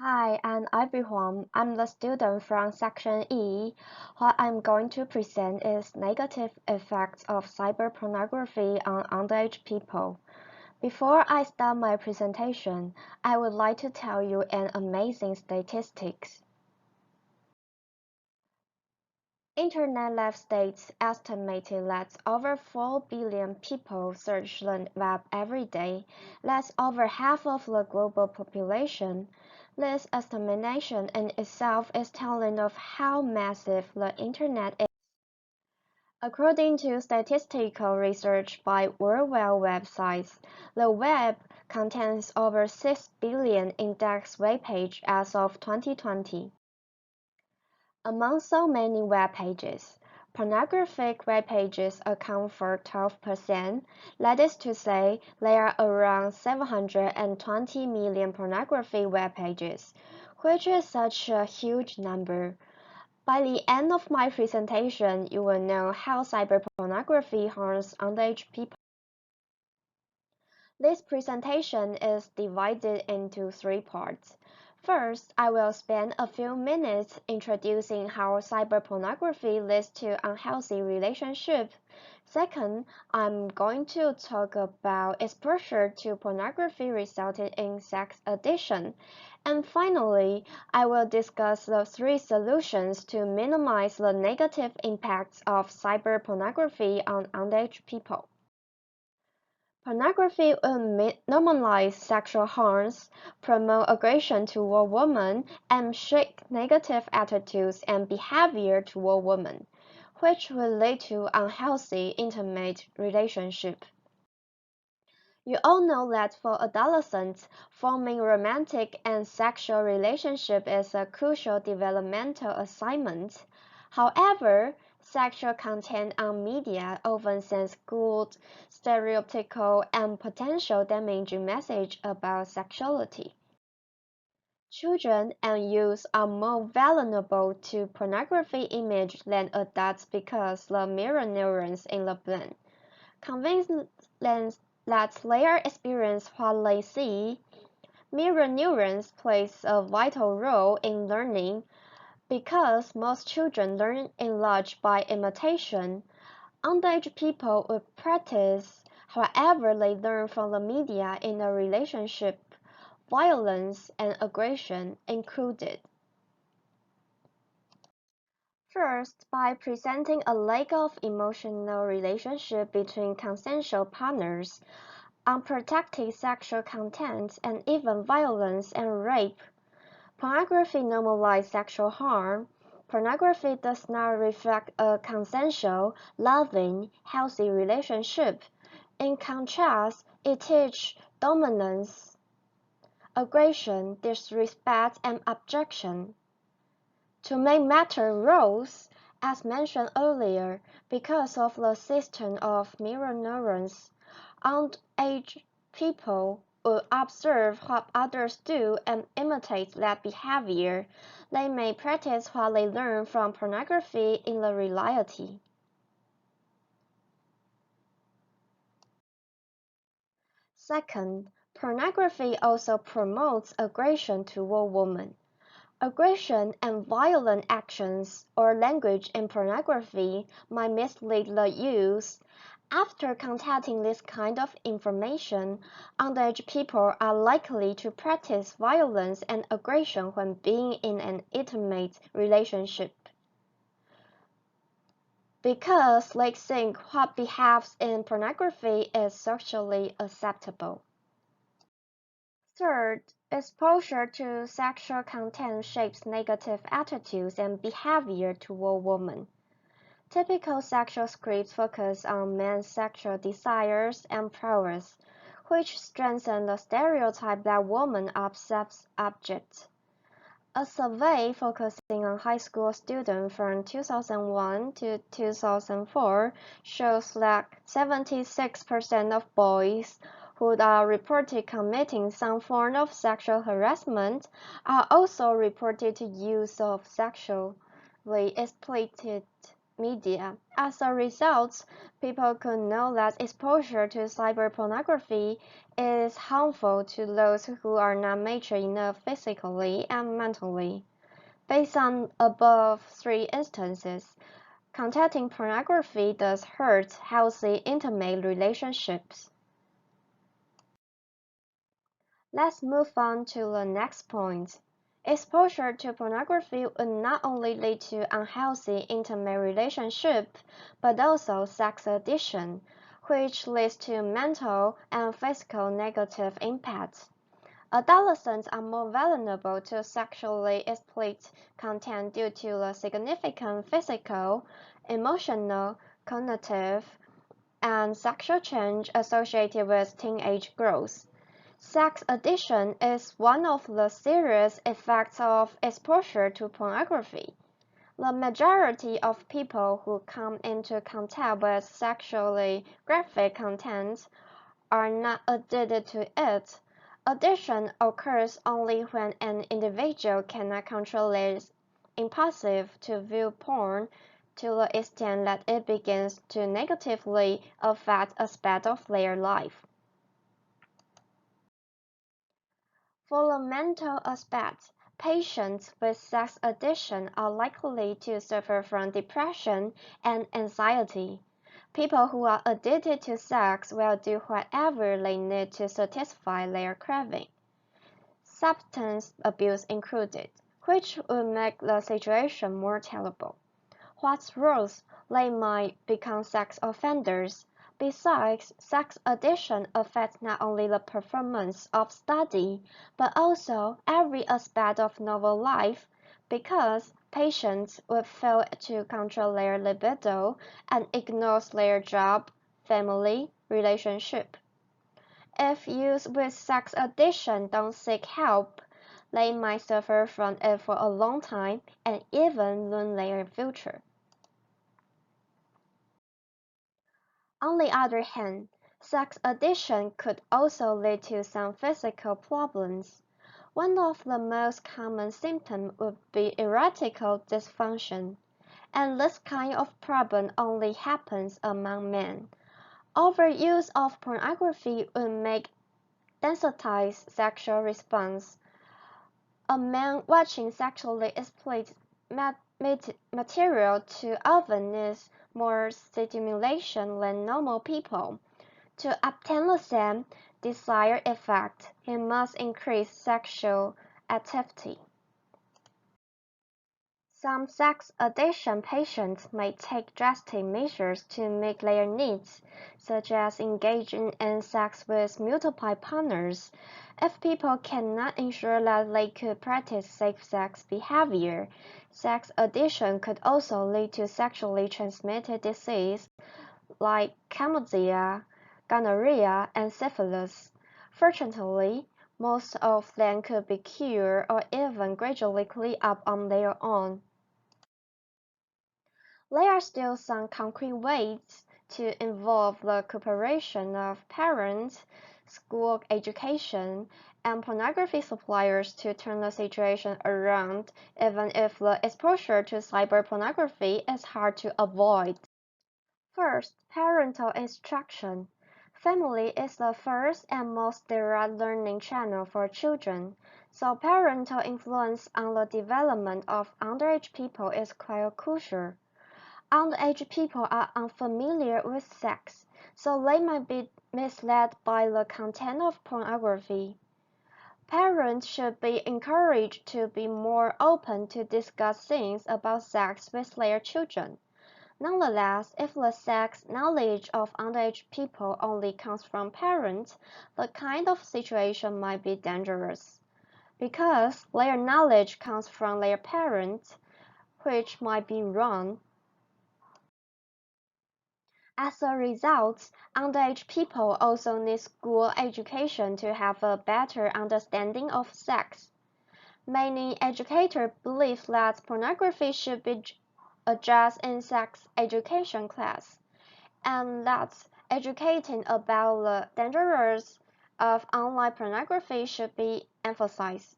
Hi, I'm Huang. I'm the student from Section E. What I'm going to present is negative effects of cyberpornography on underage people. Before I start my presentation, I would like to tell you an amazing statistics. Internet Life States estimated that over 4 billion people search the web every day. That's over half of the global population. This estimation in itself is telling of how massive the Internet is. According to statistical research by worldwide websites, the web contains over 6 billion index web pages as of 2020. Among so many web pages, pornographic web pages account for 12%. That is to say, there are around 720 million pornography web pages, which is such a huge number. By the end of my presentation, you will know how cyberpornography harms underage people. This presentation is divided into 3 parts. First, I will spend a few minutes introducing how cyberpornography leads to unhealthy relationships. Second, I'm going to talk about exposure to pornography resulting in sex addiction. And finally, I will discuss the 3 solutions to minimize the negative impacts of cyberpornography on underage people. Pornography will normalize sexual harms, promote aggression toward women, and shape negative attitudes and behavior toward women, which will lead to unhealthy intimate relationships. You all know that for adolescents, forming romantic and sexual relationships is a crucial developmental assignment. However, sexual content on media often sends good, stereotypical, and potential damaging messages about sexuality. Children and youth are more vulnerable to pornography images than adults because the mirror neurons in the brain convince them that their experience what they see. Mirror neurons plays a vital role in learning because most children learn in large by imitation. Underage people will practice however they learn from the media in a relationship, violence and aggression included. First, by presenting a lack of emotional relationship between consensual partners, unprotected sexual content, and even violence and rape. Pornography normalizes sexual harm. Pornography does not reflect a consensual, loving, healthy relationship. In contrast, it teaches dominance, aggression, disrespect, and abjection. To make matters worse, as mentioned earlier, because of the system of mirror neurons, underage people will observe what others do and imitate that behavior. They may practice what they learn from pornography in the reality. Second, pornography also promotes aggression toward women. Aggression and violent actions or language in pornography might mislead the youth. After contacting this kind of information, underage people are likely to practice violence and aggression when being in an intimate relationship, because they think what behaves in pornography is socially acceptable. Third, exposure to sexual content shapes negative attitudes and behavior toward women. Typical sexual scripts focus on men's sexual desires and prowess, which strengthen the stereotype that women are sex objects. A survey focusing on high school students from 2001 to 2004 shows that 76% of boys who are reported committing some form of sexual harassment are also reported to use of sexually explicit media. As a result, people could know that exposure to cyberpornography is harmful to those who are not mature enough physically and mentally. Based on above three instances, contacting pornography does hurt healthy intimate relationships. Let's move on to the next point. Exposure to pornography would not only lead to unhealthy intimate relationship, but also sex addiction, which leads to mental and physical negative impacts. Adolescents are more vulnerable to sexually explicit content due to the significant physical, emotional, cognitive, and sexual change associated with teenage growth. Sex addiction is one of the serious effects of exposure to pornography. The majority of people who come into contact with sexually graphic content are not addicted to it. Addiction occurs only when an individual cannot control their impulsive to view porn to the extent that it begins to negatively affect aspects of their life. For the mental aspect, patients with sex addiction are likely to suffer from depression and anxiety. People who are addicted to sex will do whatever they need to satisfy their craving, substance abuse included, which would make the situation more terrible. What's worse, they might become sex offenders. Besides, sex addiction affects not only the performance of study, but also every aspect of novel life, because patients would fail to control their libido and ignore their job, family, relationship. If youth with sex addiction don't seek help, they might suffer from it for a long time and even ruin their future. On the other hand, sex addiction could also lead to some physical problems. One of the most common symptoms would be erectile dysfunction, and this kind of problem only happens among men. Overuse of pornography would make desensitized sexual response. A man watching sexually explicit material too often needs more stimulation than normal people. To obtain the same desired effect, he must increase sexual activity. Some sex addiction patients may take drastic measures to meet their needs, such as engaging in sex with multiple partners. If people cannot ensure that they could practice safe sex behavior, sex addiction could also lead to sexually transmitted disease like chlamydia, gonorrhea, and syphilis. Fortunately, most of them could be cured or even gradually clear up on their own. There are still some concrete ways to involve the cooperation of parents, school education, and pornography suppliers to turn the situation around, even if the exposure to cyberpornography is hard to avoid. First, parental instruction. Family is the first and most direct learning channel for children, so parental influence on the development of underage people is quite crucial. Underage people are unfamiliar with sex, so they might be misled by the content of pornography. Parents should be encouraged to be more open to discuss things about sex with their children. Nonetheless, if the sex knowledge of underage people only comes from parents, the kind of situation might be dangerous, because their knowledge comes from their parents, which might be wrong. As a result, underage people also need school education to have a better understanding of sex. Many educators believe that pornography should be addressed in sex education class, and that educating about the dangers of online pornography should be emphasized.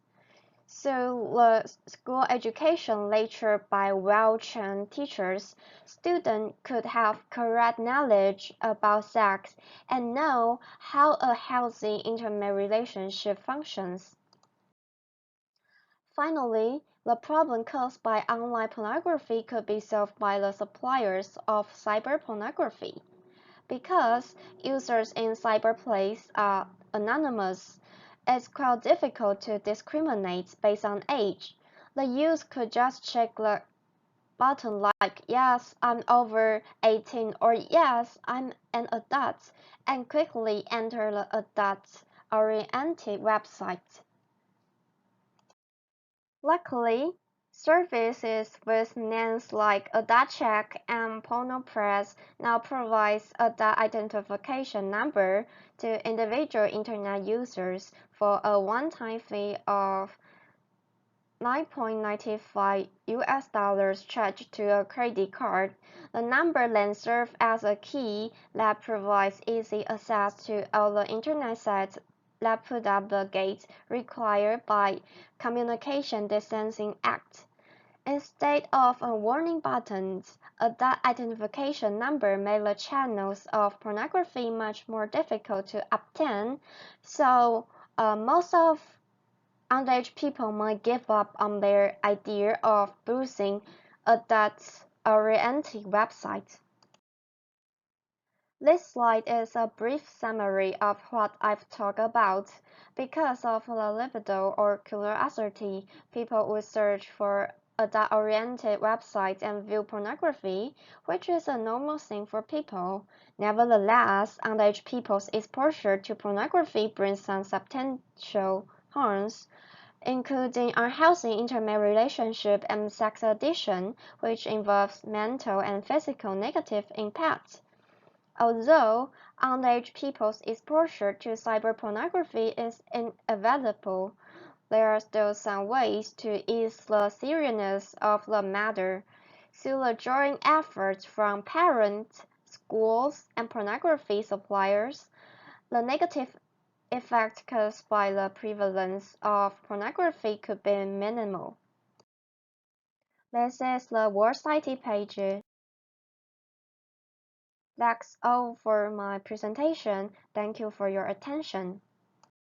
So the school education lectured by well-trained teachers, students could have correct knowledge about sex and know how a healthy intimate relationship functions. Finally, the problem caused by online pornography could be solved by the suppliers of cyberpornography. Because users in cyberplace are anonymous, it's quite difficult to discriminate based on age. The user could just check the button like yes, I'm over 18 or yes, I'm an adult and quickly enter the adult-oriented website. Luckily, services with names like AdultCheck and Pornopress now provides a data identification number to individual Internet users for a one-time fee of $9.95 charged to a credit card. The number then serves as a key that provides easy access to all the Internet sites that put up the gates required by Communication Decency Act. Instead of a warning button, a dot identification number made the channels of pornography much more difficult to obtain, so most of underage people might give up on their idea of browsing a dot-oriented website. This slide is a brief summary of what I've talked about. Because of the libido or curiosity, people would search for adult-oriented websites and view pornography, which is a normal thing for people. Nevertheless, underage people's exposure to pornography brings some substantial harms, including unhealthy intimate relationship and sex addiction, which involves mental and physical negative impacts. Although underage people's exposure to cyberpornography is inevitable, there are still some ways to ease the seriousness of the matter. Through the joint efforts from parents, schools, and pornography suppliers, the negative effect caused by the prevalence of pornography could be minimal. This is the World Society page. That's all for my presentation. Thank you for your attention.